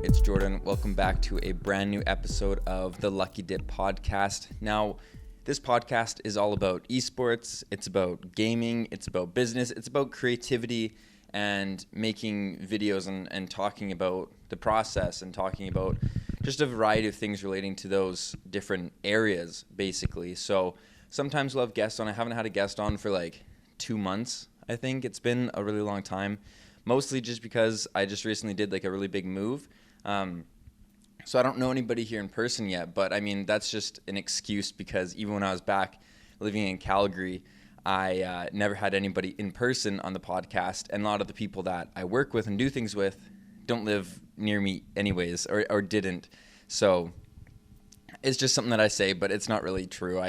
it's Jordan. Welcome back to a brand new episode of the Lucky Dip podcast. Now, this podcast is all about esports, it's about gaming, it's about business, it's about creativity and making videos and talking about the process and talking about just a variety of things relating to those different areas, basically. So sometimes we'll have guests on. I haven't had a guest on for like 2 months, I think. It's been a really long time, mostly just because I just recently did like a really big move. So I don't know anybody here in person yet, but I mean, that's just an excuse because even when I was back living in Calgary, I never had anybody in person on the podcast, and a lot of the people that I work with and do things with don't live near me anyways, or didn't. So it's just something that I say, but it's not really true.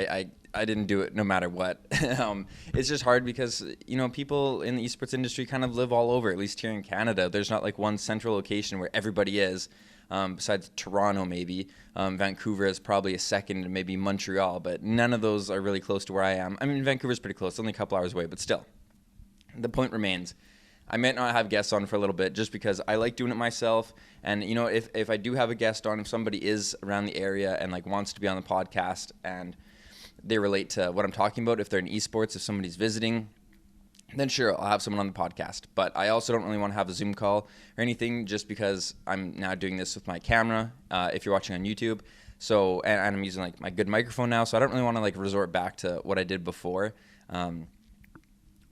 I didn't do it no matter what. It's just hard because, you know, people in the esports industry kind of live all over, at least here in Canada. There's not like one central location where everybody is, besides Toronto maybe. Vancouver is probably a second, and maybe Montreal, but none of those are really close to where I am. I mean, Vancouver's pretty close, only a couple hours away, but still. The point remains, I might not have guests on for a little bit just because I like doing it myself. And, you know, if I do have a guest on, if somebody is around the area and like wants to be on the podcast and they relate to what I'm talking about, if they're in esports, if somebody's visiting, then sure, I'll have someone on the podcast. But I also don't really want to have a Zoom call or anything just because I'm now doing this with my camera, if you're watching on YouTube. So, and I'm using like my good microphone now, so I don't really want to like resort back to what I did before,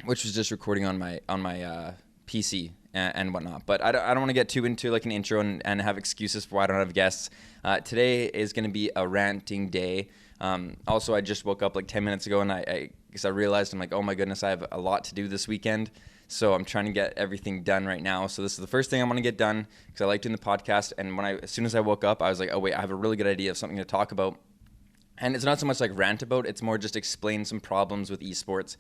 which was just recording on my PC and whatnot. But I don't want to get too into like an intro and have excuses for why I don't have guests. Today is going to be a ranting day. Also, I just woke up like 10 minutes ago, and I realized, I'm like, oh my goodness, I have a lot to do this weekend. So I'm trying to get everything done right now. So this is the first thing I want to get done because I like doing the podcast. And as soon as I woke up, I was like, oh wait, I have a really good idea of something to talk about. And it's not so much like rant about, it's more just explain some problems with esports,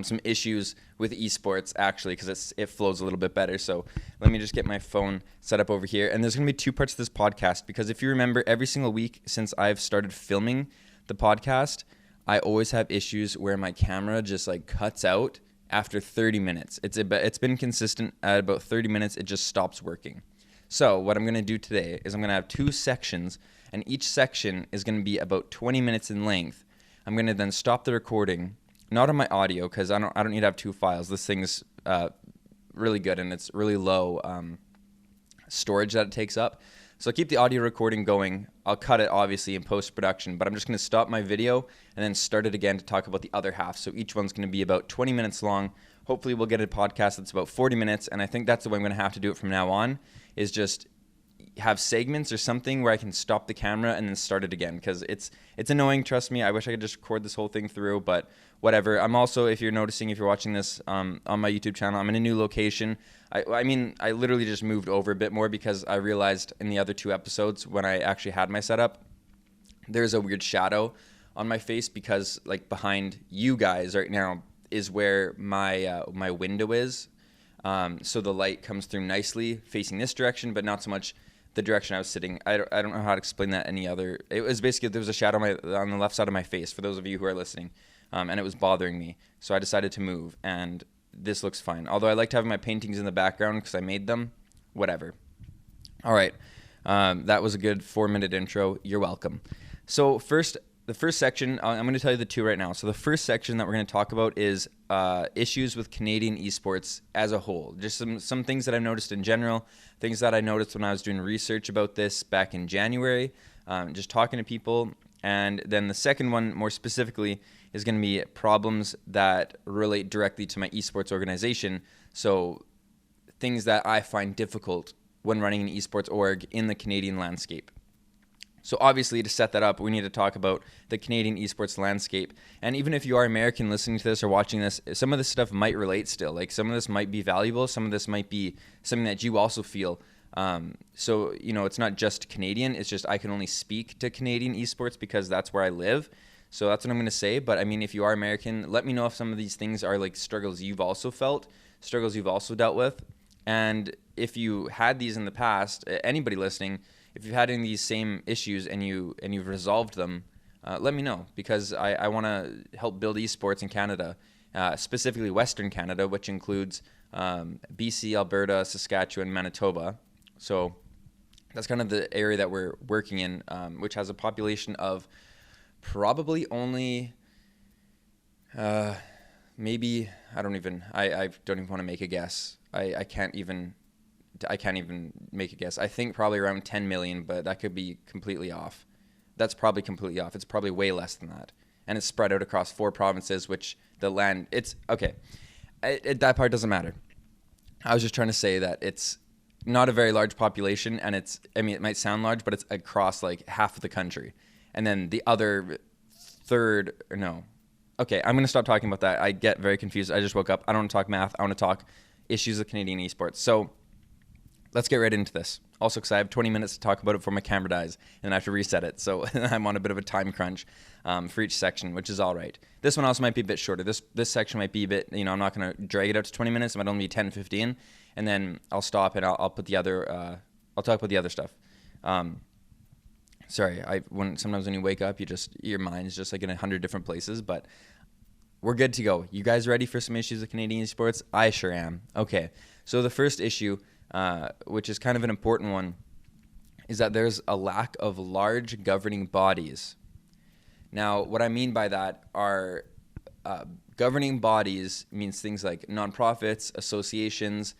some issues with esports actually, because it flows a little bit better. So let me just get my phone set up over here. And there's going to be 2 parts to this podcast because if you remember, every single week since I've started filming the podcast, I always have issues where my camera just like cuts out after 30 minutes. It's been consistent at about 30 minutes. It just stops working. So what I'm going to do today is I'm going to have 2 sections, and each section is going to be about 20 minutes in length. I'm going to then stop the recording, not on my audio because I don't need to have 2 files. This thing's really good and it's really low storage that it takes up. So I'll keep the audio recording going. I'll cut it obviously in post-production, but I'm just going to stop my video and then start it again to talk about the other half. So each one's going to be about 20 minutes long. Hopefully we'll get a podcast that's about 40 minutes, and I think that's the way I'm going to have to do it from now on, is just have segments or something where I can stop the camera and then start it again, because it's annoying, trust me. I wish I could just record this whole thing through, but whatever. I'm also, if you're watching this on my YouTube channel, I'm in a new location. I mean, I literally just moved over a bit more because I realized in the other 2 episodes when I actually had my setup, there's a weird shadow on my face because like behind you guys right now is where my window is. So the light comes through nicely facing this direction, but not so much the direction I was sitting. I don't know how to explain that any other. It was basically, there was a shadow on the left side of my face, for those of you who are listening, and it was bothering me. So I decided to move, and this looks fine. Although I like to have my paintings in the background because I made them. Whatever. All right. That was a good 4-minute intro. You're welcome. So the first section, I'm going to tell you the 2 right now. So the first section that we're going to talk about is issues with Canadian esports as a whole. Just some things that I've noticed in general, things that I noticed when I was doing research about this back in January, just talking to people. And then the second one, more specifically, is going to be problems that relate directly to my esports organization. So things that I find difficult when running an esports org in the Canadian landscape. So obviously, to set that up, we need to talk about the Canadian esports landscape. And even if you are American listening to this or watching this, some of this stuff might relate still. Like some of this might be valuable. Some of this might be something that you also feel. So, you know, it's not just Canadian. It's just I can only speak to Canadian esports because that's where I live. So that's what I'm going to say. But I mean, if you are American, let me know if some of these things are like struggles you've also felt, struggles you've also dealt with. And if you had these in the past, anybody listening, if you've had any of these same issues and you've resolved them, let me know, because I want to help build esports in Canada, specifically Western Canada, which includes BC, Alberta, Saskatchewan, Manitoba. So That's kind of the area that we're working in, which has a population of probably only maybe I don't even want to make a guess. I can't even make a guess. I think probably around 10 million, but that could be completely off. That's probably completely off. It's probably way less than that. And it's spread out across 4 provinces, which the land, it's, okay. That part doesn't matter. I was just trying to say that it's not a very large population, and it might sound large, but it's across like half of the country. And then the other third, or no. Okay, I'm going to stop talking about that. I get very confused. I just woke up. I don't want to talk math. I want to talk issues of Canadian esports. So let's get right into this. Also, because I have 20 minutes to talk about it before my camera dies, and I have to reset it. So I'm on a bit of a time crunch for each section, which is all right. This one also might be a bit shorter. This section might be a bit, I'm not going to drag it out to 20 minutes. It might only be 10, 15, and then I'll stop and I'll put the other, I'll talk about the other stuff. Sorry, sometimes when you wake up, your mind's just like in 100 different places, but we're good to go. You guys ready for some issues of Canadian sports? I sure am. Okay, so the first issue, which is kind of an important one, is that there's a lack of large governing bodies. Now, what I mean by that are governing bodies means things like nonprofits, associations,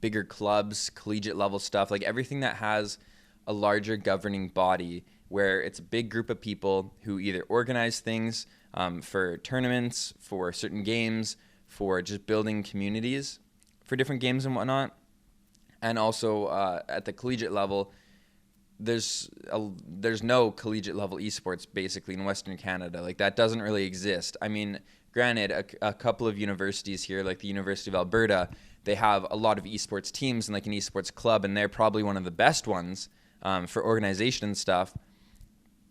bigger clubs, collegiate level stuff, like everything that has a larger governing body where it's a big group of people who either organize things for tournaments, for certain games, for just building communities for different games and whatnot. And also at the collegiate level, there's no collegiate level esports basically in Western Canada. Like that doesn't really exist. I mean, granted, a couple of universities here, like the University of Alberta, they have a lot of esports teams and like an esports club, and they're probably one of the best ones for organization and stuff.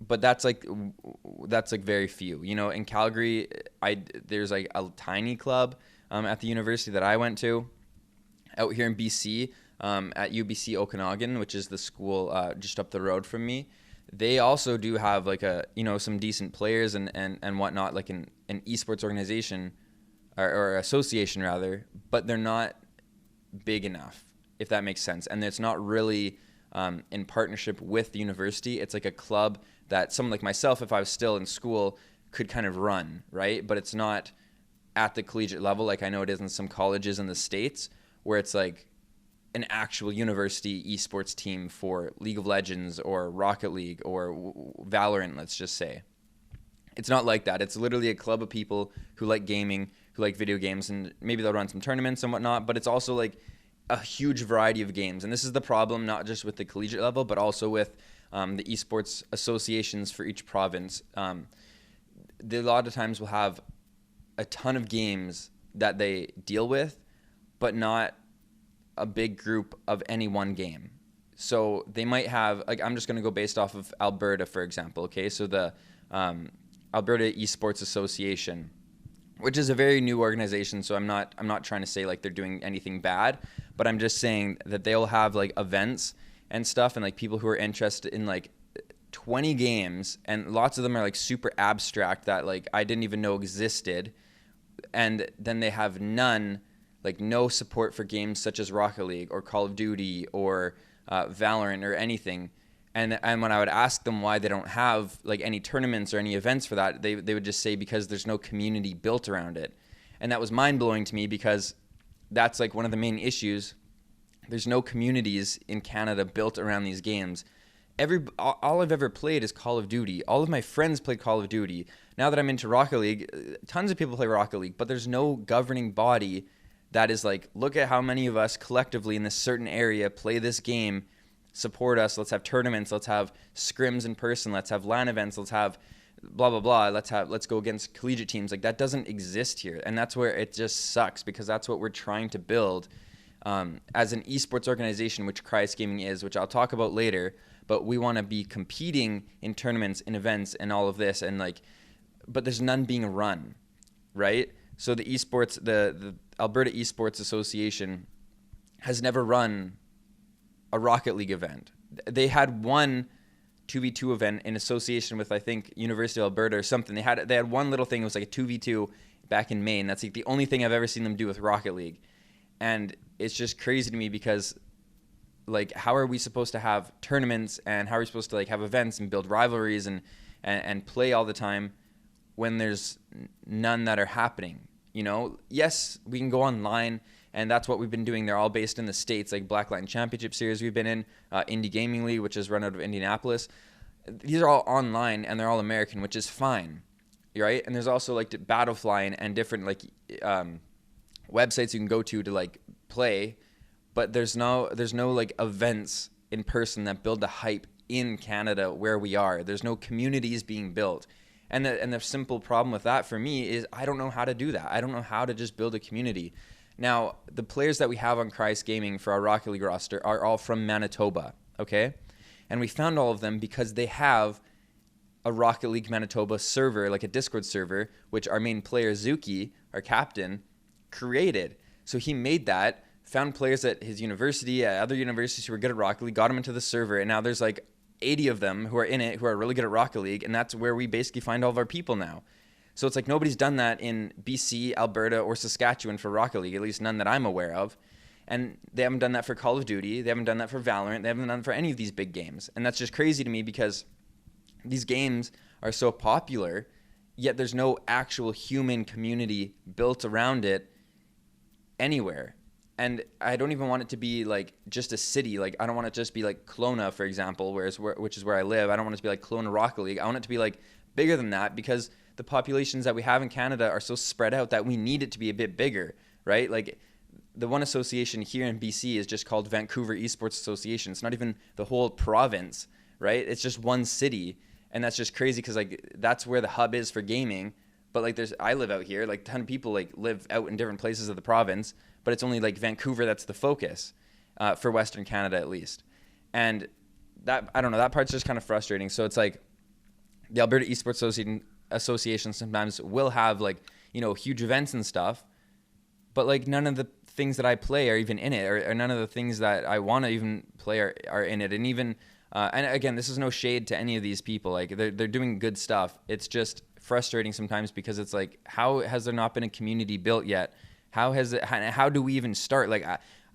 But that's like very few. In Calgary, there's like a tiny club at the university that I went to. Out here in BC, at UBC Okanagan, which is the school just up the road from me, they also do have like some decent players and whatnot, like an esports organization or association rather, but they're not big enough, if that makes sense. And it's not really in partnership with the university. It's like a club that someone like myself, if I was still in school, could kind of run, right? But it's not at the collegiate level like I know it is in some colleges in the States, where it's like an actual university esports team for League of Legends or Rocket League or Valorant, let's just say. It's not like that. It's literally a club of people who like gaming, who like video games, and maybe they'll run some tournaments and whatnot, but it's also like a huge variety of games. And this is the problem, not just with the collegiate level, but also with the esports associations for each province. They a lot of times will have a ton of games that they deal with, but not a big group of any one game. So they might have, like, I'm just going to go based off of Alberta, for example. Okay, so the Alberta Esports Association, which is a very new organization. So I'm not trying to say like they're doing anything bad, but I'm just saying that they'll have like events and stuff, and like people who are interested in like 20 games, and lots of them are like super abstract that like I didn't even know existed, and then they have no support for games such as Rocket League or Call of Duty or Valorant or anything. And when I would ask them why they don't have like any tournaments or any events for that, they would just say because there's no community built around it. And that was mind-blowing to me, because that's like one of the main issues. There's no communities in Canada built around these games. All I've ever played is Call of Duty. All of my friends played Call of Duty. Now that I'm into Rocket League, tons of people play Rocket League, but there's no governing body that is like, look at how many of us collectively in this certain area play this game, support us, let's have tournaments, let's have scrims in person, let's have LAN events, let's have blah, blah, blah, let's go against collegiate teams. Like, that doesn't exist here. And that's where it just sucks, because that's what we're trying to build as an esports organization, which Criius Gaming is, which I'll talk about later. But we want to be competing in tournaments, in events, and all of this, and like, but there's none being run, right? So the esports, the Alberta Esports Association has never run a Rocket League event. They had one 2v2 event in association with, I think, University of Alberta or something. They had one little thing. It was like a 2v2 back in May, and that's like the only thing I've ever seen them do with Rocket League. And it's just crazy to me, because like, how are we supposed to have tournaments, and how are we supposed to like have events and build rivalries and play all the time when there's none that are happening? You know, yes, we can go online, and that's what we've been doing. They're all based in the States, like Black Lion Championship Series we've been in, Indie Gaming League, which is run out of Indianapolis. These are all online, and they're all American, which is fine, right? And there's also like Battlefly and different like websites you can go to like play, but there's no like events in person that build the hype in Canada where we are. There's no communities being built. And the simple problem with that for me is I don't know how to do that. I don't know how to just build a community. Now, the players that we have on Criius Gaming for our Rocket League roster are all from Manitoba, okay? And we found all of them because they have a Rocket League Manitoba server, like a Discord server, which our main player, Zuki, our captain, created. So he made that, found players at his university, at other universities who were good at Rocket League, got them into the server, and now there's like 80 of them who are in it who are really good at Rocket League, and that's where we basically find all of our people now. So it's like nobody's done that in BC, Alberta, or Saskatchewan for Rocket League, at least none that I'm aware of. And they haven't done that for Call of Duty. They haven't done that for Valorant. They haven't done it for any of these big games. And that's just crazy to me because these games are so popular, yet there's no actual human community built around it anywhere. And I don't even want it to be like just a city. Like I don't want it to just be like Kelowna, for example, which is where I live. I don't want it to be like Kelowna Rocket League. I want it to be like bigger than that because the populations that we have in Canada are so spread out that we need it to be a bit bigger, right? Like the one association here in BC is just called Vancouver Esports Association. It's not even the whole province, right? It's just one city. And that's just crazy because like that's where the hub is for gaming. But like I live out here, like a ton of people like live out in different places of the province, but it's only like Vancouver that's the focus for Western Canada at least. And that, I don't know, that part's just kind of frustrating. So it's like the Alberta Esports Association sometimes will have like, you know, huge events and stuff, but like none of the things that I play are even in it, or none of the things that I want to even play are in it. And even, and again, this is no shade to any of these people. Like they're doing good stuff. It's just frustrating sometimes because it's like, how has there not been a community built yet? How do we even start? Like,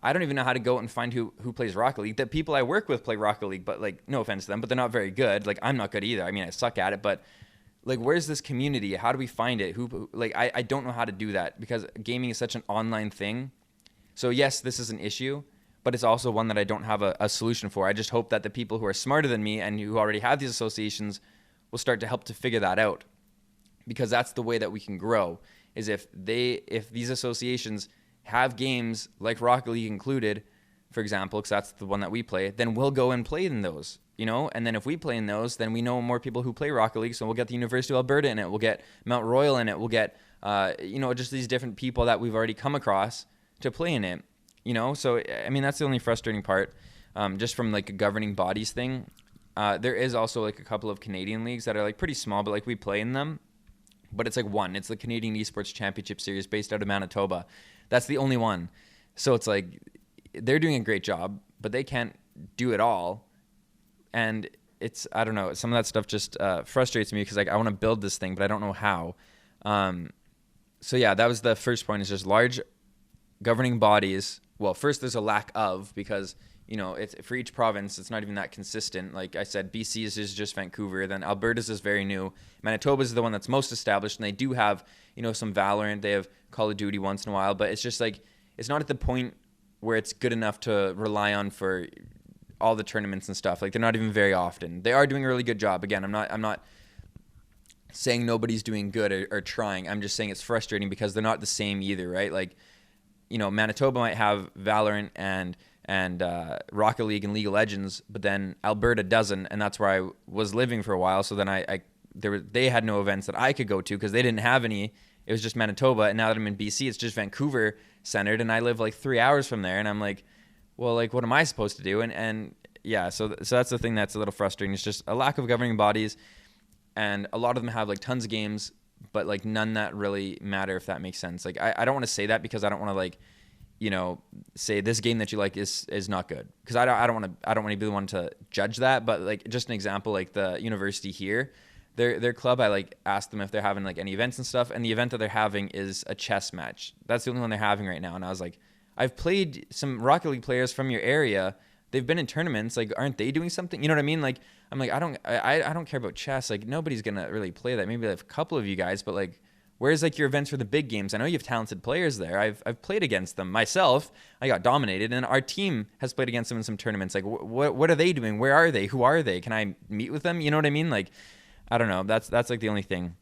I don't even know how to go and find who plays Rocket League. The people I work with play Rocket League, but like, no offense to them, but they're not very good. Like, I'm not good either. I mean, I suck at it, but like, where's this community? How do we find it? I don't know how to do that because gaming is such an online thing. So yes, this is an issue, but it's also one that I don't have a solution for. I just hope that the people who are smarter than me and who already have these associations will start to help to figure that out, because that's the way that we can grow. Is if these associations have games like Rocket League included, for example, because that's the one that we play, then we'll go and play in those, you know? And then if we play in those, then we know more people who play Rocket League, so we'll get the University of Alberta in it, we'll get Mount Royal in it, we'll get, you know, just these different people that we've already come across to play in it, you know? So, I mean, that's the only frustrating part, just from like a governing bodies thing. There is also like a couple of Canadian leagues that are like pretty small, but like we play in them. But it's like one. It's the Canadian Esports Championship Series based out of Manitoba. That's the only one. So it's like they're doing a great job, but they can't do it all. And it's, I don't know, some of that stuff just frustrates me because like I want to build this thing, but I don't know how. So yeah, that was the first point, is just large governing bodies. Well, first there's a lack of, because you know, it's for each province, it's not even that consistent. Like I said, BC's is just Vancouver, then Alberta's is very new. Manitoba's is the one that's most established, and they do have, you know, some Valorant, they have Call of Duty once in a while, but it's just like, it's not at the point where it's good enough to rely on for all the tournaments and stuff. Like they're not even very often. They are doing a really good job. Again, I'm not saying nobody's doing good or trying. I'm just saying it's frustrating because they're not the same either, right? Like, you know, Manitoba might have Valorant and Rocket League and League of Legends, but then Alberta doesn't, and that's where I was living for a while. So then they had no events that I could go to because they didn't have any. It was just Manitoba, and now that I'm in BC, it's just Vancouver centered, and I live like 3 hours from there, and I'm like, well, like, what am I supposed to do? And yeah, so that's the thing that's a little frustrating. It's just a lack of governing bodies, and a lot of them have like tons of games, but like none that really matter, if that makes sense. Like I don't want to say that because I don't want to like, you know, say this game that you like is not good, because I don't want to be the one to judge that. But like, just an example, like the university here, their club, I like asked them if they're having like any events and stuff, and the event that they're having is a chess match. That's the only one they're having right now. And I was like, I've played some Rocket League players from your area they've been in tournaments. Like, aren't they doing something? You know what I mean? Like, I'm like, I don't care about chess. Like, nobody's gonna really play that. Maybe like a couple of you guys, but like, where's like your events for the big games? I know you have talented players there. I've played against them myself. I got dominated, and our team has played against them in some tournaments. Like, what are they doing? Where are they? Who are they? Can I meet with them? You know what I mean? Like, I don't know. That's like the only thing.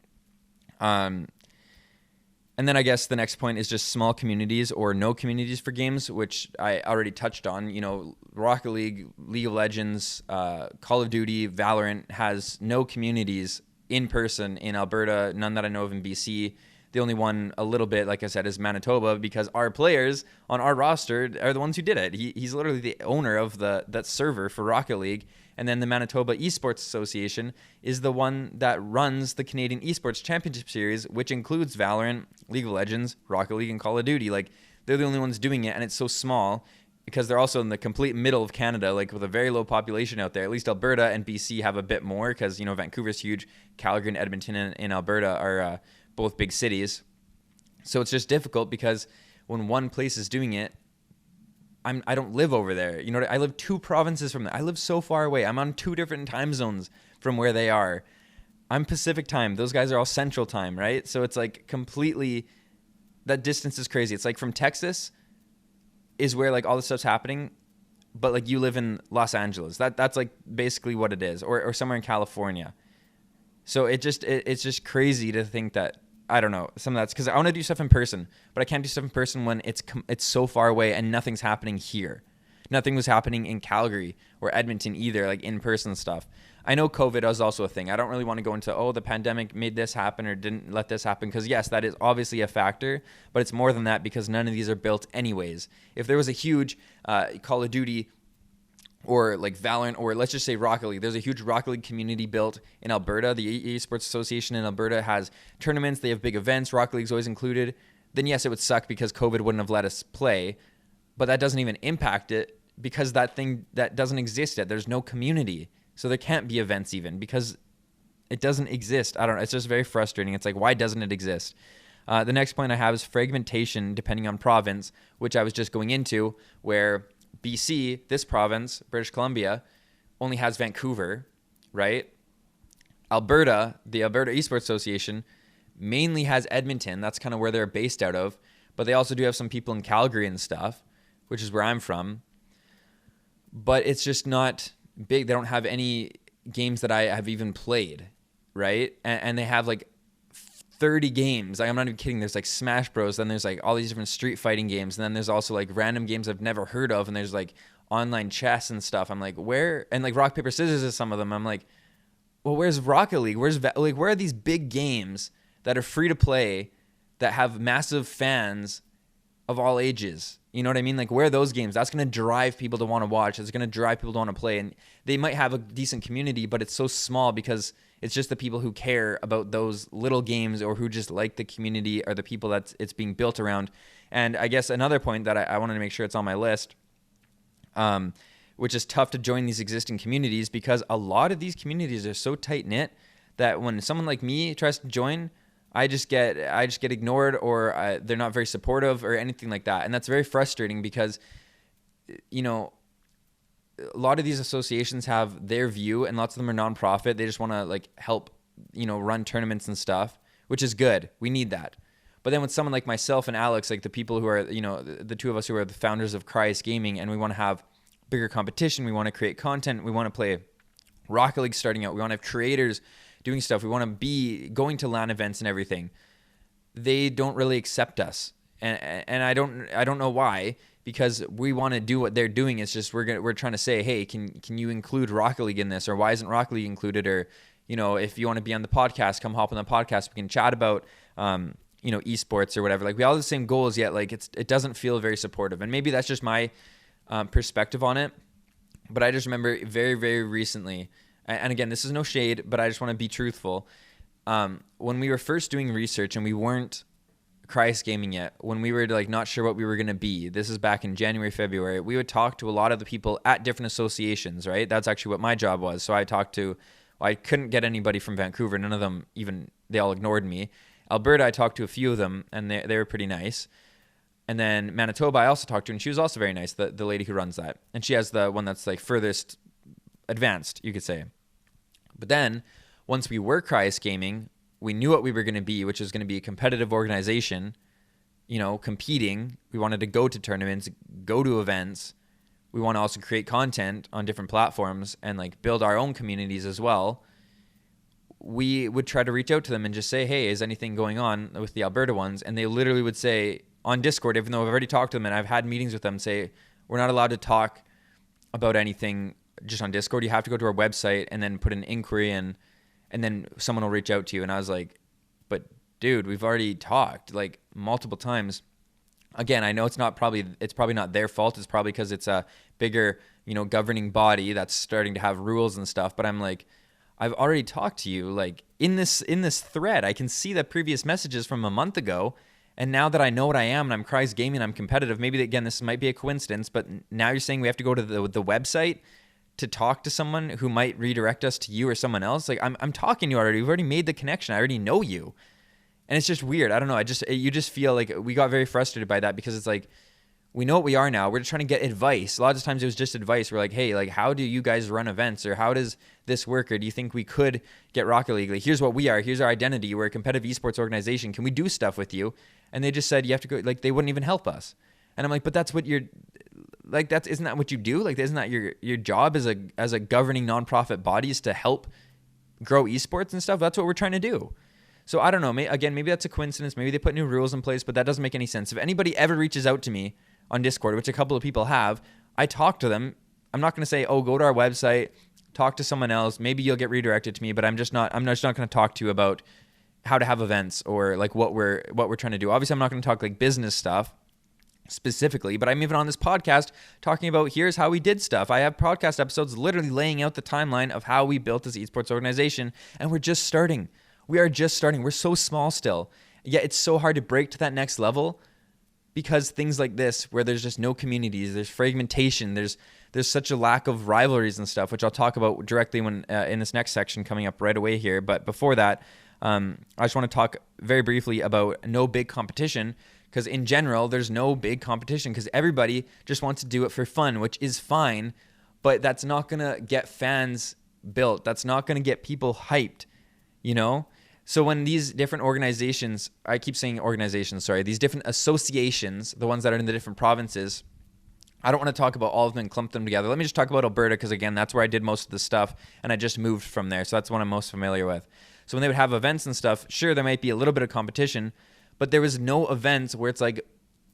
And then I guess the next point is just small communities or no communities for games, which I already touched on. You know, Rocket League, League of Legends, Call of Duty, Valorant has no communities in person in Alberta, none that I know of in BC. The only one a little bit, like I said, is Manitoba, because our players on our roster are the ones who did it. He's literally the owner of that server for Rocket League. And then the Manitoba Esports Association is the one that runs the Canadian Esports Championship Series, which includes Valorant, League of Legends, Rocket League, and Call of Duty. Like, they're the only ones doing it, and it's so small because they're also in the complete middle of Canada, like with a very low population out there. At least Alberta and BC have a bit more because, you know, Vancouver's huge. Calgary and Edmonton in Alberta are both big cities. So it's just difficult because when one place is doing it, I don't live over there. You know, I live 2 provinces from there. I live so far away. I'm on 2 different time zones from where they are. I'm Pacific time. Those guys are all Central time, right? So it's like completely, that distance is crazy. It's like from Texas is where like all this stuff's happening, but like you live in Los Angeles. That's like basically what it is, or somewhere in California. So it's just crazy to think that, I don't know, some of that's because I want to do stuff in person, but I can't do stuff in person when it's so far away and nothing's happening here. Nothing was happening in Calgary or Edmonton either, like in-person stuff. I know COVID is also a thing. I don't really want to go into, the pandemic made this happen or didn't let this happen, because yes, that is obviously a factor, but it's more than that because none of these are built anyways. If there was a huge Call of Duty or like Valorant, or let's just say Rocket League. There's a huge Rocket League community built in Alberta. The Esports Association in Alberta has tournaments. They have big events. Rocket League's always included. Then yes, it would suck because COVID wouldn't have let us play, but that doesn't even impact it because that doesn't exist yet. There's no community. So there can't be events even because it doesn't exist. I don't know. It's just very frustrating. It's like, why doesn't it exist? The next point I have is fragmentation depending on province, which I was just going into, where BC, this province, British Columbia, only has Vancouver, right? Alberta, the Alberta Esports Association, mainly has Edmonton. That's kind of where they're based out of. But they also do have some people in Calgary and stuff, which is where I'm from. But it's just not big. They don't have any games that I have even played, right? And they have like 30 games. Like, I'm not even kidding. There's like Smash Bros. Then there's like all these different street fighting games. And then there's also like random games I've never heard of. And there's like online chess and stuff. I'm like, where? And like rock, paper, scissors is some of them. I'm like, well, where's Rocket League? Where are these big games that are free to play that have massive fans of all ages? You know what I mean? Like, where are those games? That's going to drive people to want to watch. It's going to drive people to want to play. And they might have a decent community, but it's so small because it's just the people who care about those little games or who just like the community are the people that it's being built around. And I guess another point that I wanted to make sure it's on my list, which is tough to join these existing communities because a lot of these communities are so tight-knit that when someone like me tries to join, I just get ignored, or they're not very supportive or anything like that. And that's very frustrating because, you know, a lot of these associations have their view and lots of them are nonprofit. They just want to like help, you know, run tournaments and stuff, which is good. We need that. But then with someone like myself and Alex, like the people who are, you know, the two of us who are the founders of Criius Gaming, and we want to have bigger competition. We want to create content. We want to play Rocket League starting out. We want to have creators doing stuff. We want to be going to LAN events and everything. They don't really accept us. And I don't know why, because we want to do what they're doing. It's just we're trying to say, hey, can you include Rocket League in this, or why isn't Rocket League included? Or, you know, if you want to be on the podcast, come hop on the podcast. We can chat about you know, esports or whatever. Like, we all have the same goals, yet like it doesn't feel very supportive. And maybe that's just my perspective on it. But I just remember very, very recently, and again, this is no shade, but I just want to be truthful. When we were first doing research and we weren't Criius Gaming yet, when we were like not sure what we were going to be, this is back in January, February, we would talk to a lot of the people at different associations, right? That's actually what my job was. So I couldn't get anybody from Vancouver. None of them they all ignored me. Alberta, I talked to a few of them and they were pretty nice. And then Manitoba, I also talked to, and she was also very nice, the lady who runs that. And she has the one that's like furthest advanced, you could say. But then once we were Criius Gaming, we knew what we were going to be, which was going to be a competitive organization, you know, competing. We wanted to go to tournaments, go to events. We want to also create content on different platforms and like build our own communities as well. We would try to reach out to them and just say, hey, is anything going on with the Alberta ones? And they literally would say on Discord, even though I've already talked to them and I've had meetings with them, say, we're not allowed to talk about anything just on Discord. You have to go to our website and then put an inquiry in, and then someone will reach out to you. And I was like, but dude, we've already talked like multiple times. Again, I know it's probably not their fault. It's probably because it's a bigger, you know, governing body that's starting to have rules and stuff. But I'm like, I've already talked to you like in this thread. I can see the previous messages from a month ago. And now that I know what I am and I'm Criius Gaming, I'm competitive. Maybe again, this might be a coincidence, but now you're saying we have to go to the website to talk to someone who might redirect us to you or someone else. Like I'm talking to you already. We've already made the connection. I already know you. And it's just weird. I don't know. You just feel like we got very frustrated by that because it's like, we know what we are now. We're just trying to get advice. A lot of times it was just advice. We're like, hey, like, how do you guys run events? Or how does this work? Or do you think we could get Rocket League? Like, here's what we are. Here's our identity. We're a competitive esports organization. Can we do stuff with you? And they just said, you have to go, like, they wouldn't even help us. And I'm like, but that's what you're, like, isn't that what you do? Like, isn't that your job as a governing nonprofit body is to help grow esports and stuff? That's what we're trying to do. So I don't know. Maybe that's a coincidence. Maybe they put new rules in place, but that doesn't make any sense. If anybody ever reaches out to me on Discord, which a couple of people have, I talk to them. I'm not going to say, oh, go to our website, talk to someone else. Maybe you'll get redirected to me, but I'm just not going to talk to you about how to have events or like what we're trying to do. Obviously, I'm not going to talk like business stuff specifically, but I'm even on this podcast talking about here's how we did stuff. I have podcast episodes literally laying out the timeline of how we built this esports organization, and we're just starting. We are just starting. We're so small still. Yet it's so hard to break to that next level because things like this, where there's just no communities, there's fragmentation, there's such a lack of rivalries and stuff, which I'll talk about directly when in this next section coming up right away here. But before that, I just want to talk very briefly about no big competition, because in general, there's no big competition because everybody just wants to do it for fun, which is fine, but that's not going to get fans built. That's not going to get people hyped, you know? So when these different organizations, I keep saying organizations, sorry, these different associations, the ones that are in the different provinces, I don't want to talk about all of them and clump them together. Let me just talk about Alberta because, again, that's where I did most of the stuff, and I just moved from there, so that's what I'm most familiar with. So when they would have events and stuff, sure, there might be a little bit of competition, but there was no events where it's like,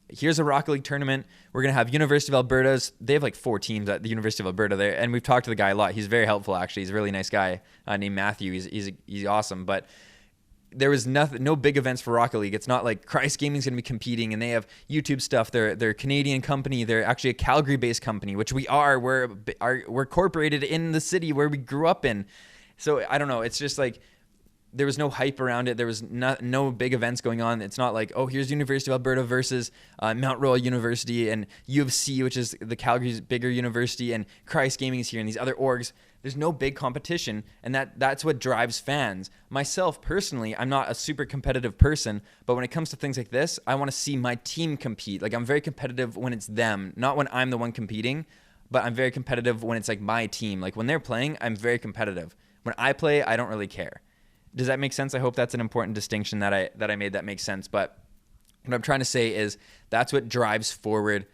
here's a Rocket League tournament. We're going to have University of Alberta's. They have like 4 teams at the University of Alberta there, and we've talked to the guy a lot. He's very helpful, actually. He's a really nice guy named Matthew. He's awesome, but there was no big events for Rocket League. It's not like Criius Gaming is going to be competing and they have YouTube stuff. They're a Canadian company. They're actually a Calgary-based company, which we are. We're incorporated in the city where we grew up in. So I don't know. It's just like there was no hype around it. There was no big events going on. It's not like, oh, here's University of Alberta versus Mount Royal University and U of C, which is the Calgary's bigger university, and Criius Gaming is here and these other orgs. There's no big competition, and that's what drives fans. Myself, personally, I'm not a super competitive person, but when it comes to things like this, I want to see my team compete. Like, I'm very competitive when it's them, not when I'm the one competing, but I'm very competitive when it's like my team. Like, when they're playing, I'm very competitive. When I play, I don't really care. Does that make sense? I hope that's an important distinction that I made that makes sense. But what I'm trying to say is that's what drives forward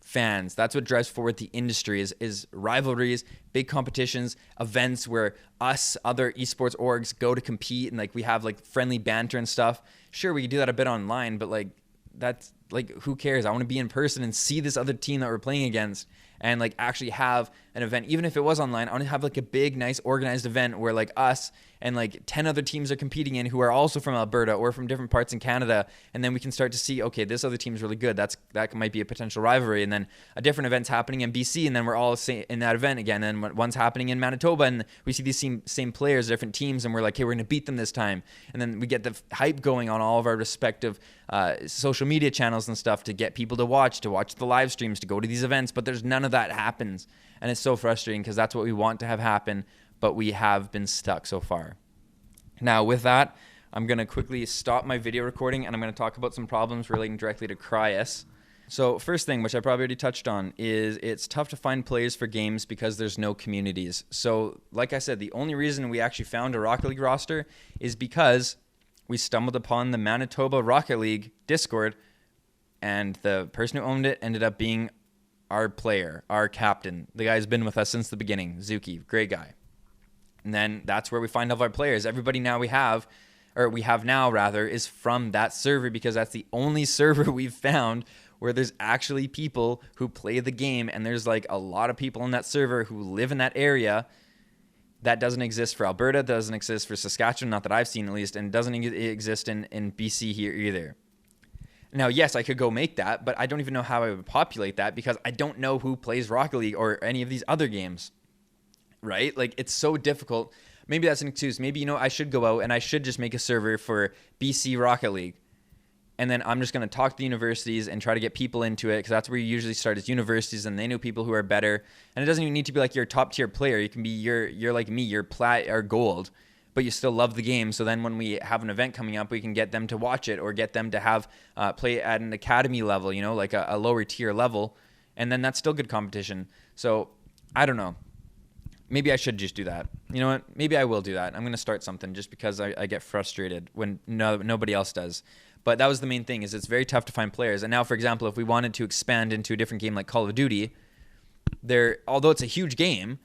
fans. That's what drives forward the industry is rivalries, big competitions, events where us, other esports orgs go to compete and like we have like friendly banter and stuff. Sure, we can do that a bit online, but like that's like, who cares? I want to be in person and see this other team that we're playing against and like actually have an event. Even if it was online, I want to have like a big, nice organized event where like us and like 10 other teams are competing in who are also from Alberta or from different parts in Canada. And then we can start to see, okay, this other team's really good. That might be a potential rivalry. And then a different event's happening in BC, and then we're all in that event again. And one's happening in Manitoba, and we see these same players, different teams, and we're like, hey, we're going to beat them this time. And then we get the hype going on all of our respective social media channels and stuff to get people to watch the live streams, to go to these events. But there's none of that happens. And it's so frustrating because that's what we want to have happen, but we have been stuck so far. Now, with that, I'm going to quickly stop my video recording and I'm going to talk about some problems relating directly to Criius. So first thing, which I probably already touched on, is it's tough to find players for games because there's no communities. So like I said, the only reason we actually found a Rocket League roster is because we stumbled upon the Manitoba Rocket League Discord, and the person who owned it ended up being our player, our captain. The guy who's been with us since the beginning, Zuki, great guy. And then that's where we find all of our players. Everybody now we have now is from that server, because that's the only server we've found where there's actually people who play the game, and there's like a lot of people in that server who live in that area. That doesn't exist for Alberta, doesn't exist for Saskatchewan, not that I've seen at least, and doesn't exist in BC here either. Now, yes, I could go make that, but I don't even know how I would populate that because I don't know who plays Rocket League or any of these other games, right? Like, it's so difficult. Maybe that's an excuse. Maybe, I should go out and I should just make a server for BC Rocket League. And then I'm just going to talk to the universities and try to get people into it, because that's where you usually start, is universities, and they know people who are better. And it doesn't even need to be like your top tier player. You can be you're like me, you're plat or gold, but you still love the game. So then when we have an event coming up, we can get them to watch it or get them to have play at an academy level, like a lower tier level. And then that's still good competition. So I don't know. Maybe I should just do that. You know what? Maybe I will do that. I'm going to start something just because I get frustrated when nobody else does. But that was the main thing, is it's very tough to find players. And now, for example, if we wanted to expand into a different game like Call of Duty, although it's a huge game,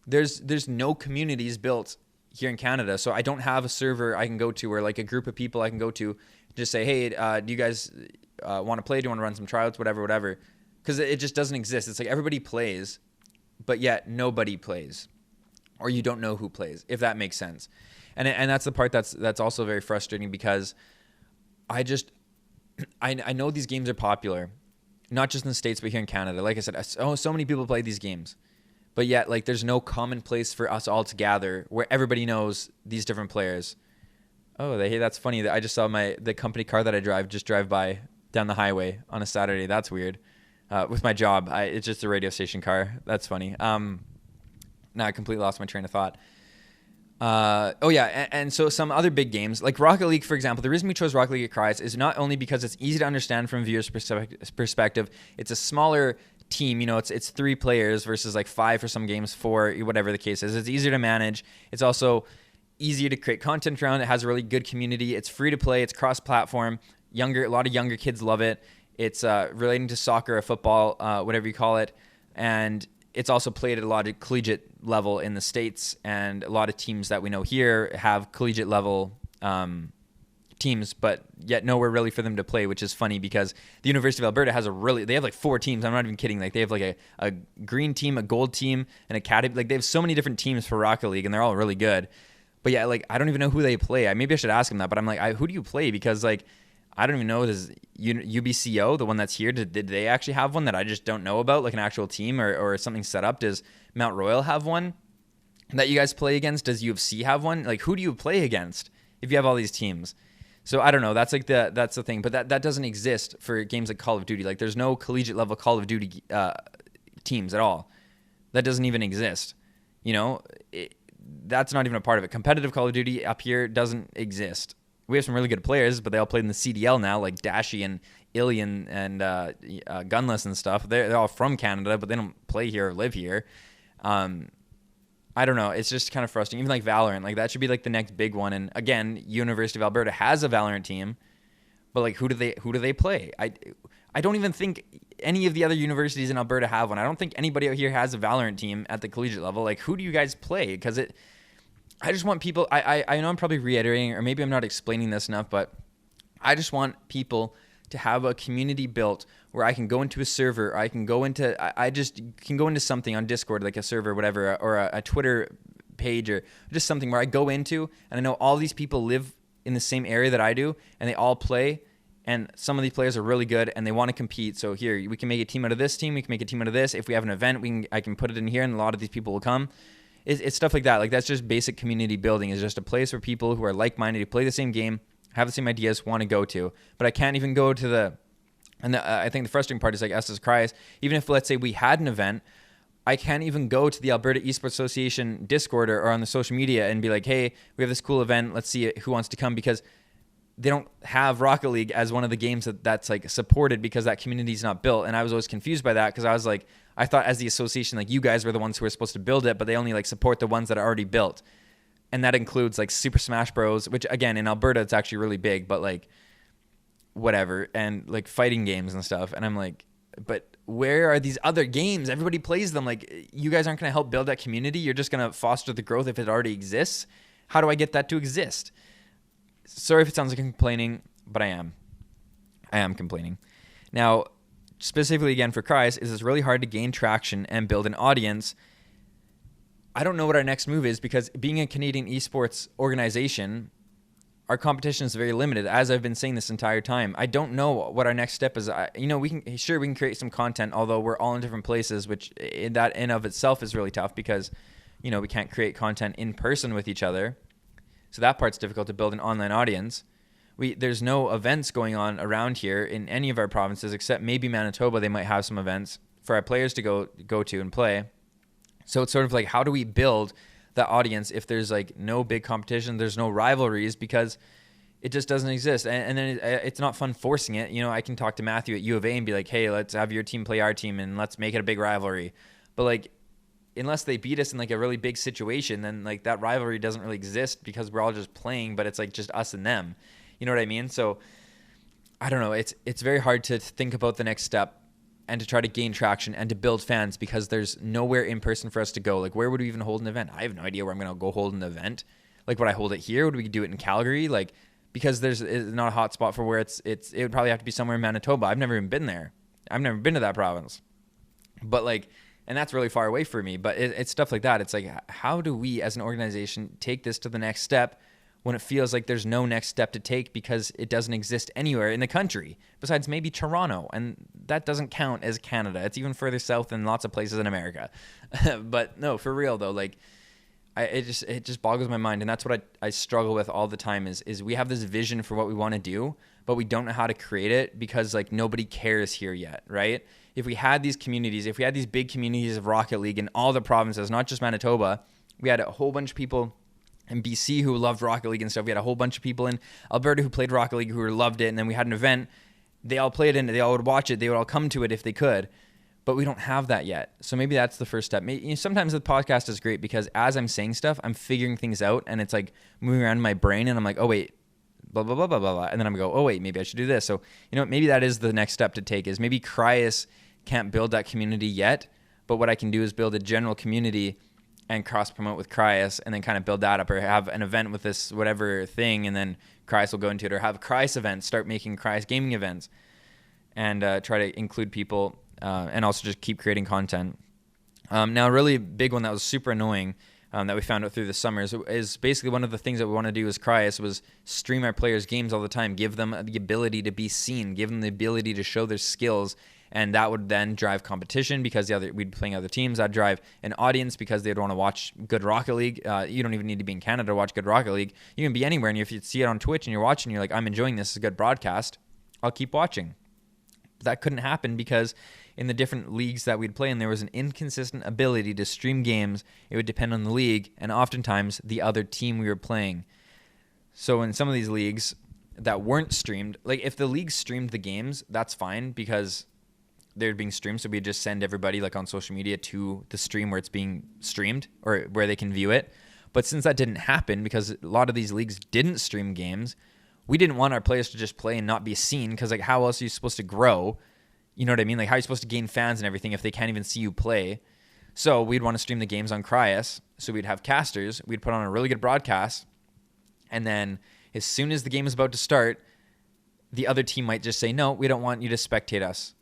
there's no communities built here in Canada. So I don't have a server I can go to, or like a group of people I can go to, just say, hey, do you guys want to play? Do you want to run some tryouts? Whatever. Because it just doesn't exist. It's like everybody plays, but yet nobody plays, or you don't know who plays, if that makes sense. And that's the part that's also very frustrating, because I know these games are popular, not just in the States, but here in Canada. Like I said, so many people play these games, but yet like there's no common place for us all to gather where everybody knows these different players. Oh, that's funny. I just saw the company car that I drive by down the highway on a Saturday. That's weird. With my job, it's just a radio station car. That's funny. Now I completely lost my train of thought. And so some other big games, like Rocket League, for example, the reason we chose Rocket League at Criius is not only because it's easy to understand from a viewer's perspective, it's a smaller team, it's 3 players versus like 5 for some games, 4, whatever the case is. It's easier to manage. It's also easier to create content around. It has a really good community. It's free to play. It's cross-platform. A lot of younger kids love it. It's relating to soccer or football, whatever you call it. And it's also played at a lot of collegiate level in the States, and a lot of teams that we know here have collegiate level teams, but yet nowhere really for them to play, which is funny because the University of Alberta they have like 4 teams. I'm not even kidding. Like they have like a green team, a gold team, an academy. Like they have so many different teams for Rocket League, and they're all really good. But yeah, like I don't even know who they play. Maybe I should ask them that, but I'm like, who do you play? Because like I don't even know. Does UBCO, the one that's here, did they actually have one that I just don't know about, like an actual team or something set up? Does Mount Royal have one that you guys play against? Does UFC have one? Like, who do you play against if you have all these teams? So I don't know. That's like that's the thing. But that doesn't exist for games like Call of Duty. Like, there's no collegiate level Call of Duty teams at all. That doesn't even exist. That's not even a part of it. Competitive Call of Duty up here doesn't exist. We have some really good players, but they all played in the CDL now, like Dashi and Ilian and Gunless and stuff. They're all from Canada, but they don't play here or live here. I don't know. It's just kind of frustrating. Even like Valorant, like that should be like the next big one. And again, University of Alberta has a Valorant team, but like who do they play? I don't even think any of the other universities in Alberta have one. I don't think anybody out here has a Valorant team at the collegiate level. Like, who do you guys play? Because I just want people, I know I'm probably reiterating, or maybe I'm not explaining this enough, but I just want people to have a community built where I can go into a server, or I can go into, I just can go into something on Discord, like a server, whatever, or a Twitter page, or just something where I go into, and I know all these people live in the same area that I do, and they all play, and some of these players are really good, and they want to compete. So here, we can make a team out of this team, we can make a team out of this. If we have an event, I can put it in here, and a lot of these people will come. It's stuff like that. Like, that's just basic community building. Is just a place where people who are like-minded, who play the same game, have the same ideas, want to go to. But I can't even go to I think the frustrating part is, like, us as Criius, even if, let's say, we had an event, I can't even go to the Alberta Esports Association Discord or on the social media and be like, hey, we have this cool event. Let's see who wants to come, because they don't have Rocket League as one of the games that's like supported, because that community is not built. And I was always confused by that, because I was like, I thought as the association, like you guys were the ones who were supposed to build it, but they only like support the ones that are already built. And that includes like Super Smash Bros, which again, in Alberta, it's actually really big, but like whatever. And like fighting games and stuff. And I'm like, but where are these other games? Everybody plays them. Like, you guys aren't going to help build that community. You're just going to foster the growth if it already exists. How do I get that to exist? Sorry if it sounds like I'm complaining, but I am complaining. Now, specifically again for Criius, is it's really hard to gain traction and build an audience. I don't know what our next move is, because being a Canadian esports organization, our competition is very limited, as I've been saying this entire time. I don't know what our next step is. We can create some content, although we're all in different places, which in of itself is really tough, because, we can't create content in person with each other. So that part's difficult, to build an online audience. There's no events going on around here in any of our provinces, except maybe Manitoba. They might have some events for our players to go to and play. So it's sort of like, how do we build that audience if there's like no big competition, there's no rivalries, because it just doesn't exist. And then it's not fun forcing it. I can talk to Matthew at U of A and be like, hey, let's have your team play our team and let's make it a big rivalry. But like, unless they beat us in like a really big situation, then like that rivalry doesn't really exist, because we're all just playing, but it's like just us and them. You know what I mean? So I don't know. It's very hard to think about the next step and to try to gain traction and to build fans, because there's nowhere in person for us to go. Like, where would we even hold an event? I have no idea where I'm going to go hold an event. Like, would I hold it here? Would we do it in Calgary? Like, because it's not a hot spot for where it would probably have to be somewhere in Manitoba. I've never even been there. I've never been to that province. But like, and that's really far away for me. But it's stuff like that. It's like, how do we as an organization take this to the next step when it feels like there's no next step to take, because it doesn't exist anywhere in the country besides maybe Toronto, and that doesn't count as Canada. It's even further south than lots of places in America. But no, for real though, like it just boggles my mind, and that's what I struggle with all the time is we have this vision for what we want to do, but we don't know how to create it, because like nobody cares here yet, right? If we had these communities, if we had these big communities of Rocket League in all the provinces, not just Manitoba, we had a whole bunch of people in BC who loved Rocket League and stuff. We had a whole bunch of people in Alberta who played Rocket League who loved it. And then we had an event. They all played in it. They all would watch it. They would all come to it if they could. But we don't have that yet. So maybe that's the first step. Sometimes the podcast is great, because as I'm saying stuff, I'm figuring things out, and it's like moving around in my brain, and I'm like, oh, wait, blah, blah, blah, blah, blah, blah. And then I'm go, oh, wait, maybe I should do this. So, maybe that is the next step to take, is maybe Criius can't build that community yet, but what I can do is build a general community and cross-promote with Criius, and then kind of build that up, or have an event with this whatever thing, and then Criius will go into it, or have Criius events, start making Criius Gaming events, and try to include people, and also just keep creating content. Now, a really big one that was super annoying that we found out through the summer is basically one of the things that we want to do as Criius was stream our players' games all the time, give them the ability to be seen, give them the ability to show their skills. And that would then drive competition, because we'd be playing other teams. That'd drive an audience, because they'd want to watch good Rocket League. You don't even need to be in Canada to watch good Rocket League. You can be anywhere, and if you see it on Twitch and you're watching, you're like, I'm enjoying this. It's a good broadcast. I'll keep watching. But that couldn't happen, because in the different leagues that we'd play in, there was an inconsistent ability to stream games. It would depend on the league, and oftentimes the other team we were playing. So in some of these leagues that weren't streamed, like if the league streamed the games, that's fine, because they're being streamed, so we just send everybody like on social media to the stream where it's being streamed, or where they can view it. But since that didn't happen, because a lot of these leagues didn't stream games, we didn't want our players to just play and not be seen, because like, how else are you supposed to grow? You know what I mean? Like, how are you supposed to gain fans and everything if they can't even see you play? So we'd want to stream the games on Criius, so we'd have casters, we'd put on a really good broadcast, and then as soon as the game is about to start, the other team might just say, no, we don't want you to spectate us.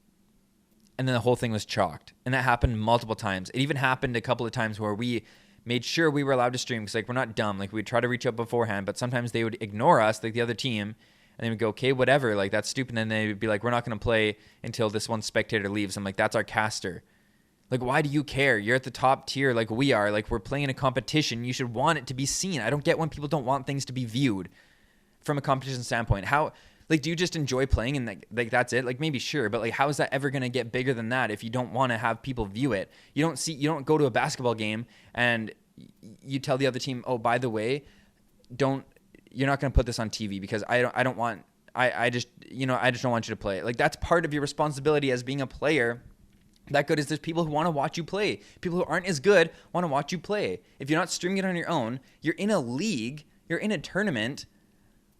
And then the whole thing was chalked. And that happened multiple times. It even happened a couple of times where we made sure we were allowed to stream, because like, we're not dumb. Like, we'd try to reach out beforehand, but sometimes they would ignore us, like the other team, and they would go, okay, whatever, like that's stupid. And then they would be like, we're not going to play until this one spectator leaves. I'm like, that's our caster. Like, why do you care? You're at the top tier like we are. Like, we're playing a competition. You should want it to be seen. I don't get when people don't want things to be viewed from a competition standpoint. How, Like, do you just enjoy playing and like that's it? Like, maybe sure, but like, how is that ever going to get bigger than that if you don't want to have people view it? You don't go to a basketball game and you tell the other team, oh, by the way, you're not going to put this on TV because I just don't want you to play it. Like, that's part of your responsibility as being a player. That good is there's people who want to watch you play. People who aren't as good want to watch you play. If you're not streaming it on your own, you're in a league, you're in a tournament.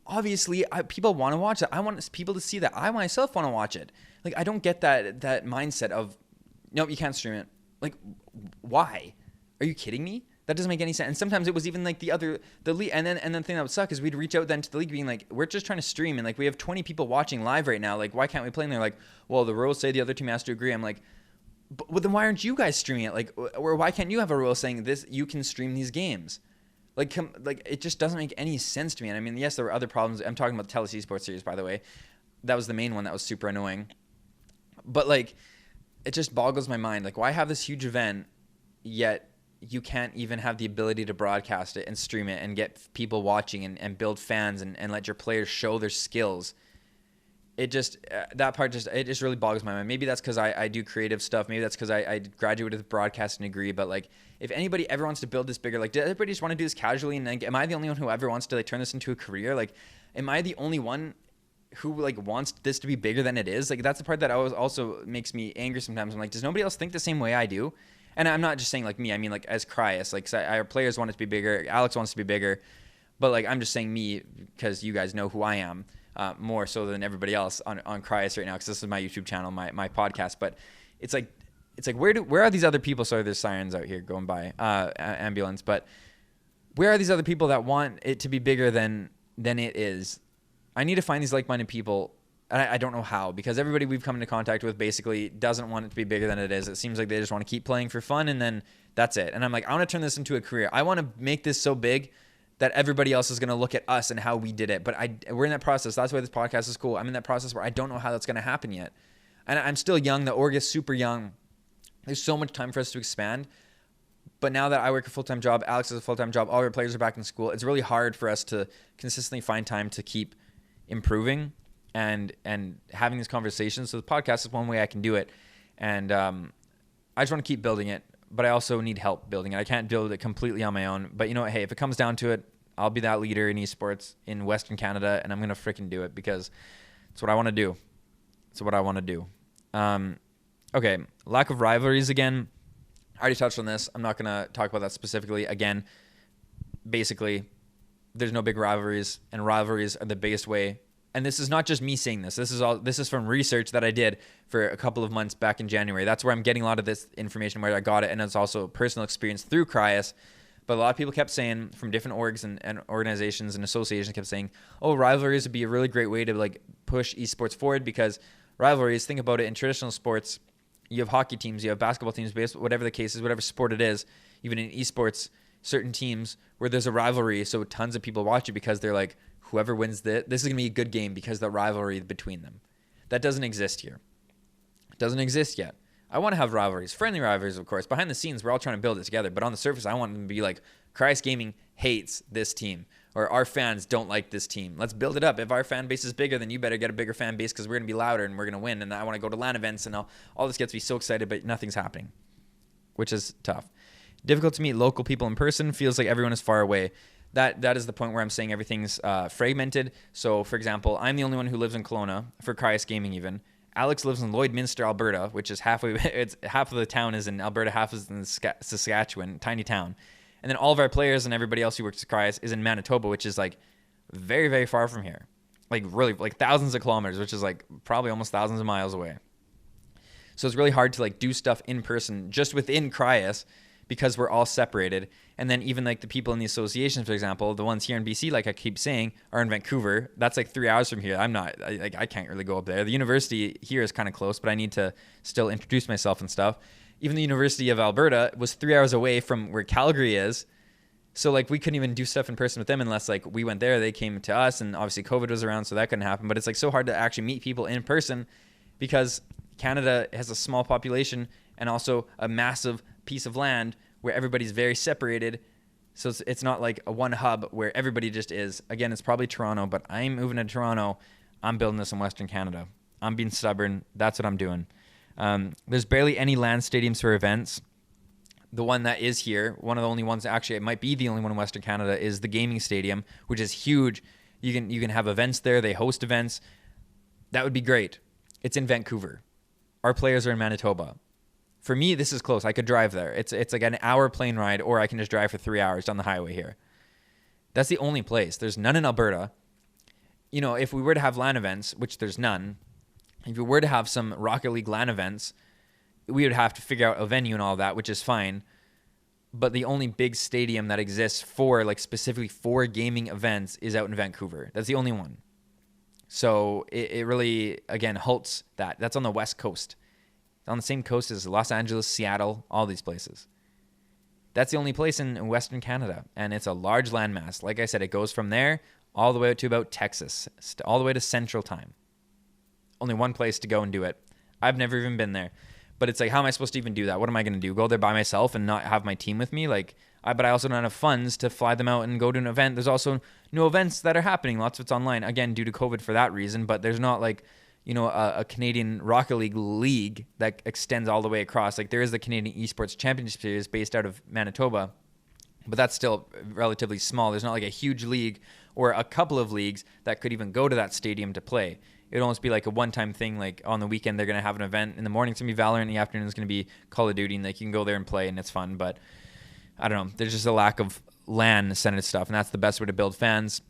Obviously, people want to watch it. I want people to see that. I myself want to watch it. Like, I don't get that mindset of, nope, you can't stream it. Like, why? Are you kidding me? That doesn't make any sense. And sometimes it was even like the league. And then the thing that would suck is we'd reach out then to the league being like, we're just trying to stream. And like, we have 20 people watching live right now. Like, why can't we play? And they're like, well, the rules say the other team has to agree. I'm like, but then why aren't you guys streaming it? Like, or why can't you have a rule saying this, you can stream these games? Like it just doesn't make any sense to me. And I mean, yes, there were other problems. I'm talking about the TELUS Esports series, by the way. That was the main one that was super annoying. But like, it just boggles my mind. Like, why have this huge event, yet you can't even have the ability to broadcast it and stream it and get people watching and build fans and let your players show their skills? It just, it just really boggles my mind. Maybe that's because I do creative stuff. Maybe that's because I graduated with a broadcasting degree. But like, if anybody ever wants to build this bigger, like, does everybody just want to do this casually? And like, am I the only one who ever wants to like turn this into a career? Like, am I the only one who like wants this to be bigger than it is? Like, that's the part that always also makes me angry sometimes. I'm like, does nobody else think the same way I do? And I'm not just saying like me. I mean like as Criius, like our players want it to be bigger. Alex wants to be bigger. But like, I'm just saying me because you guys know who I am. More so than everybody else on Criius right now, because this is my YouTube channel, my podcast. But it's like where are these other people? Sorry, there's sirens out here going by, ambulance. But where are these other people that want it to be bigger than it is? I need to find these like-minded people. And I don't know how, because everybody we've come into contact with basically doesn't want it to be bigger than it is. It seems like they just want to keep playing for fun, and then that's it. And I'm like, I want to turn this into a career. I want to make this so big that everybody else is going to look at us and how we did it. But we're in that process. That's why this podcast is cool. I'm in that process where I don't know how that's going to happen yet. And I'm still young. The org is super young. There's so much time for us to expand. But now that I work a full-time job, Alex has a full-time job, all our players are back in school, it's really hard for us to consistently find time to keep improving and having these conversations. So the podcast is one way I can do it. And I just want to keep building it. But I also need help building it. I can't build it completely on my own. But you know what? Hey, if it comes down to it, I'll be that leader in esports in Western Canada, and I'm going to freaking do it because it's what I want to do. It's what I want to do. Okay, lack of rivalries again. I already touched on this. I'm not going to talk about that specifically. Again, basically, there's no big rivalries, and rivalries are the biggest way. And this is not just me saying this. This is from research that I did for a couple of months back in January. That's where I'm getting a lot of this information, where I got it, and it's also personal experience through Criius. But a lot of people kept saying, from different orgs and organizations and associations, kept saying, oh, rivalries would be a really great way to like push esports forward, because rivalries, think about it, in traditional sports, you have hockey teams, you have basketball teams, baseball, whatever the case is, whatever sport it is, even in esports, certain teams where there's a rivalry, so tons of people watch it because they're like, whoever wins this is going to be a good game because the rivalry between them. That doesn't exist here. It doesn't exist yet. I want to have rivalries, friendly rivalries, of course. Behind the scenes, we're all trying to build it together. But on the surface, I want them to be like, Criius Gaming hates this team, or our fans don't like this team. Let's build it up. If our fan base is bigger, then you better get a bigger fan base because we're going to be louder and we're going to win. And I want to go to LAN events, and all this gets me so excited, but nothing's happening, which is tough. Difficult to meet local people in person. Feels like everyone is far away. That is the point where I'm saying everything's fragmented. So, for example, I'm the only one who lives in Kelowna for Criius Gaming even. Alex lives in Lloydminster, Alberta, which is half of the town is in Alberta, half is in Saskatchewan, tiny town. And then all of our players and everybody else who works at Criius is in Manitoba, which is like very, very far from here. Like really, like thousands of kilometers, which is like probably almost thousands of miles away. So it's really hard to like do stuff in person just within Criius, because we're all separated. And then even like the people in the associations, for example, the ones here in BC, like I keep saying, are in Vancouver. That's like 3 hours from here. I can't really go up there. The university here is kind of close, but I need to still introduce myself and stuff. Even the University of Alberta was 3 hours away from where Calgary is. So like we couldn't even do stuff in person with them unless like we went there, they came to us, and obviously COVID was around, so that couldn't happen. But it's like so hard to actually meet people in person because Canada has a small population and also a massive piece of land where everybody's very separated. So it's not like a one hub where everybody just is. Again, it's probably Toronto, but I'm moving to Toronto. I'm building this in Western Canada. I'm being stubborn. That's what I'm doing. There's barely any land stadiums for events. The one that is here, one of the only ones, actually it might be the only one in Western Canada, is the gaming stadium, which is huge. You can have events there. They host events. That would be great. It's in Vancouver. Our players are in Manitoba. For me, this is close. I could drive there. It's like an hour plane ride, or I can just drive for 3 hours down the highway here. That's the only place. There's none in Alberta. You know, if we were to have LAN events, which there's none, if we were to have some Rocket League LAN events, we would have to figure out a venue and all that, which is fine. But the only big stadium that exists for, like, specifically for gaming events is out in Vancouver. That's the only one. So it really, again, halts that. That's on the West Coast. It's on the same coast as Los Angeles, Seattle, all these places. That's the only place in Western Canada. And it's a large landmass. Like I said, it goes from there all the way out to about Texas, all the way to Central Time. Only one place to go and do it. I've never even been there. But it's like, how am I supposed to even do that? What am I going to do? Go there by myself and not have my team with me? But I also don't have funds to fly them out and go to an event. There's also no events that are happening. Lots of it's online, again, due to COVID for that reason. But there's not like, you know, a Canadian Rocket League that extends all the way across. Like, there is the Canadian Esports Championship Series based out of Manitoba, but that's still relatively small. There's not like a huge league or a couple of leagues that could even go to that stadium to play. It would almost be like a one-time thing. Like, on the weekend, they're going to have an event. In the morning, it's going to be Valorant. In the afternoon, it's going to be Call of Duty. And like, you can go there and play, and it's fun. But I don't know. There's just a lack of LAN-centered stuff, and that's the best way to build fans.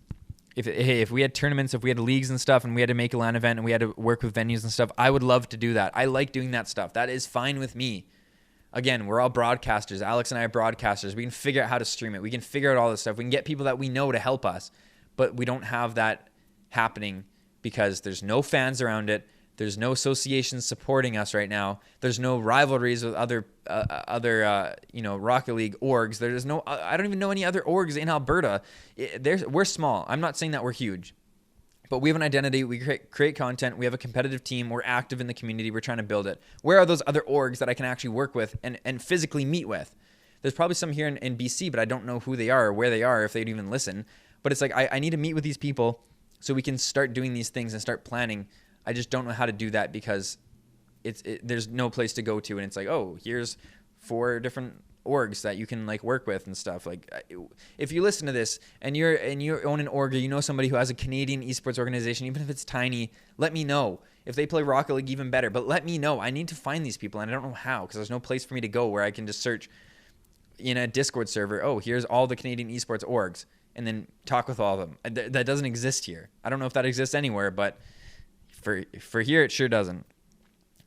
If we had tournaments, if we had leagues and stuff, and we had to make a LAN event, and we had to work with venues and stuff, I would love to do that. I like doing that stuff. That is fine with me. Again, we're all broadcasters. Alex and I are broadcasters. We can figure out how to stream it. We can figure out all this stuff. We can get people that we know to help us. But we don't have that happening because there's no fans around it. There's no associations supporting us right now. There's no rivalries with other Rocket League orgs. There's no, I don't even know any other orgs in Alberta. We're small. I'm not saying that we're huge, but we have an identity. We create content. We have a competitive team. We're active in the community. We're trying to build it. Where are those other orgs that I can actually work with and physically meet with? There's probably some here in BC, but I don't know who they are or where they are, if they'd even listen. But it's like, I need to meet with these people so we can start doing these things and start planning. I just don't know how to do that because there's no place to go to. And it's like, oh, here's 4 different orgs that you can like work with and stuff. Like, if you listen to this and you own an org, or you know somebody who has a Canadian esports organization, even if it's tiny, let me know. If they play Rocket League, even better. But let me know. I need to find these people, and I don't know how, because there's no place for me to go where I can just search in a Discord server. Oh, here's all the Canadian esports orgs, and then talk with all of them. That doesn't exist here. I don't know if that exists anywhere, but for here, it sure doesn't.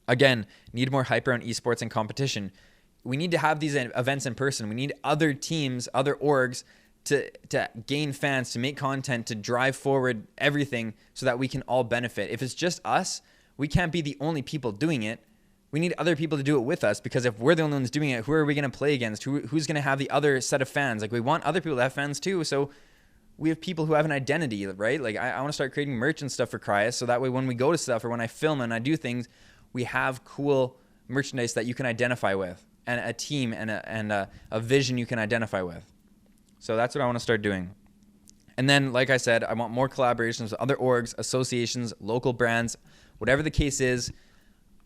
Again, need more hype around esports and competition. We need to have these events in person. We need other teams, other orgs to gain fans, to make content, to drive forward everything so that we can all benefit. If it's just us, we can't be the only people doing it. We need other people to do it with us, because if we're the only ones doing it, who are we going to play against? Who's going to have the other set of fans? Like, we want other people to have fans too, so we have people who have an identity, right? Like, I want to start creating merch and stuff for Criius, so that way when we go to stuff or when I film and I do things, we have cool merchandise that you can identify with, and a team and a vision you can identify with. So that's what I want to start doing. And then, like I said, I want more collaborations with other orgs, associations, local brands, whatever the case is.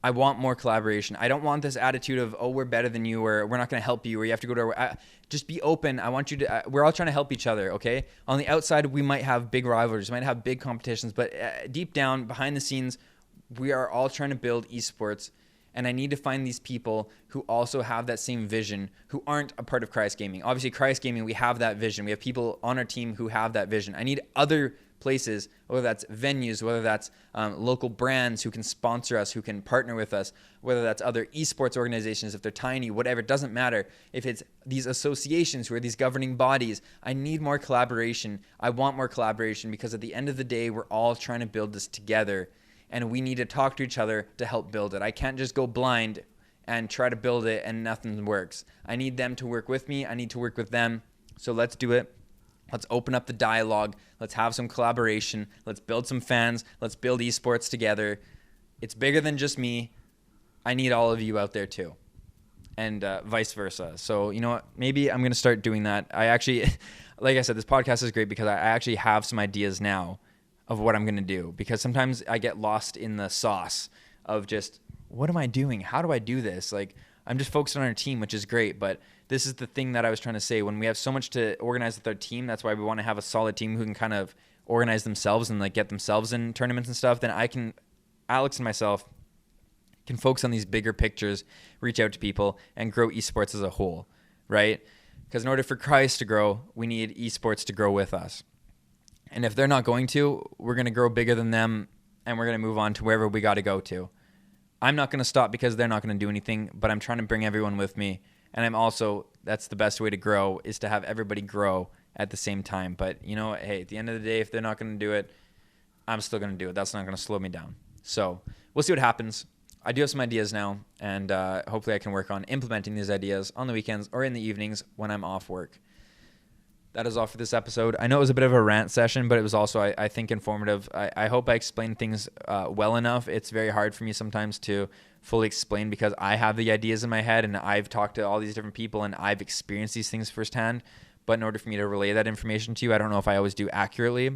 I want more collaboration. I don't want this attitude of, oh, we're better than you, or we're not going to help you, or you have to go to just be open. I want you to, we're all trying to help each other, okay? On the outside, we might have big rivalries, we might have big competitions, but deep down, behind the scenes, we are all trying to build esports, and I need to find these people who also have that same vision, who aren't a part of Criius Gaming. Obviously, Criius Gaming, we have that vision. We have people on our team who have that vision. I need other places, whether that's venues, whether that's local brands who can sponsor us, who can partner with us, whether that's other esports organizations, if they're tiny, whatever, it doesn't matter. If it's these associations who are these governing bodies, I need more collaboration. I want more collaboration, because at the end of the day, we're all trying to build this together, and we need to talk to each other to help build it. I can't just go blind and try to build it and nothing works. I need them to work with me. I need to work with them. So let's do it. Let's open up the dialogue. Let's have some collaboration. Let's build some fans. Let's build esports together. It's bigger than just me. I need all of you out there too, and vice versa. So, you know what? Maybe I'm going to start doing that. I actually, like I said, this podcast is great because I actually have some ideas now of what I'm going to do, because sometimes I get lost in the sauce of just, what am I doing? How do I do this? Like, I'm just focused on our team, which is great, but this is the thing that I was trying to say. When we have so much to organize with our team, that's why we want to have a solid team who can kind of organize themselves and like get themselves in tournaments and stuff. Then Alex and myself can focus on these bigger pictures, reach out to people, and grow esports as a whole, right? Because in order for Criius to grow, we need esports to grow with us. And if they're not going to, we're going to grow bigger than them, and we're going to move on to wherever we got to go to. I'm not going to stop because they're not going to do anything, but I'm trying to bring everyone with me. And I'm also, that's the best way to grow, is to have everybody grow at the same time. But, you know, hey, at the end of the day, if they're not going to do it, I'm still going to do it. That's not going to slow me down. So we'll see what happens. I do have some ideas now, and hopefully I can work on implementing these ideas on the weekends or in the evenings when I'm off work. That is all for this episode. I know it was a bit of a rant session, but it was also, I think, informative. I hope I explained things well enough. It's very hard for me sometimes to fully explain because I have the ideas in my head, and I've talked to all these different people, and I've experienced these things firsthand. But in order for me to relay that information to you, I don't know if I always do accurately,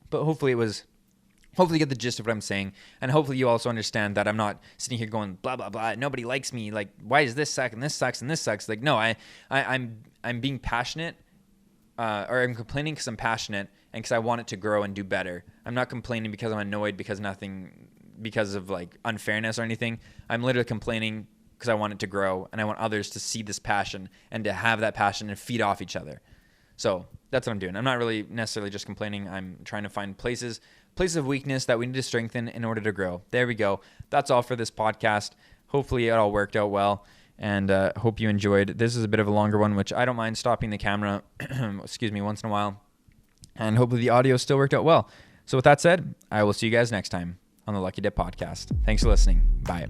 but hopefully you get the gist of what I'm saying, and hopefully you also understand that I'm not sitting here going blah blah blah. Nobody likes me. Like, why does this suck and this sucks and this sucks? Like, no, I'm being passionate, or I'm complaining because I'm passionate and because I want it to grow and do better. I'm not complaining because I'm annoyed because of like unfairness or anything. I'm literally complaining because I want it to grow, and I want others to see this passion and to have that passion and feed off each other. So that's what I'm doing. I'm not really necessarily just complaining. I'm trying to find places of weakness that we need to strengthen in order to grow. There we go. That's all for this podcast. Hopefully it all worked out well, and hope you enjoyed. This is a bit of a longer one, which I don't mind stopping the camera, excuse me, once in a while. And hopefully the audio still worked out well. So with that said, I will see you guys next time on the Lucky Dip podcast. Thanks for listening. Bye.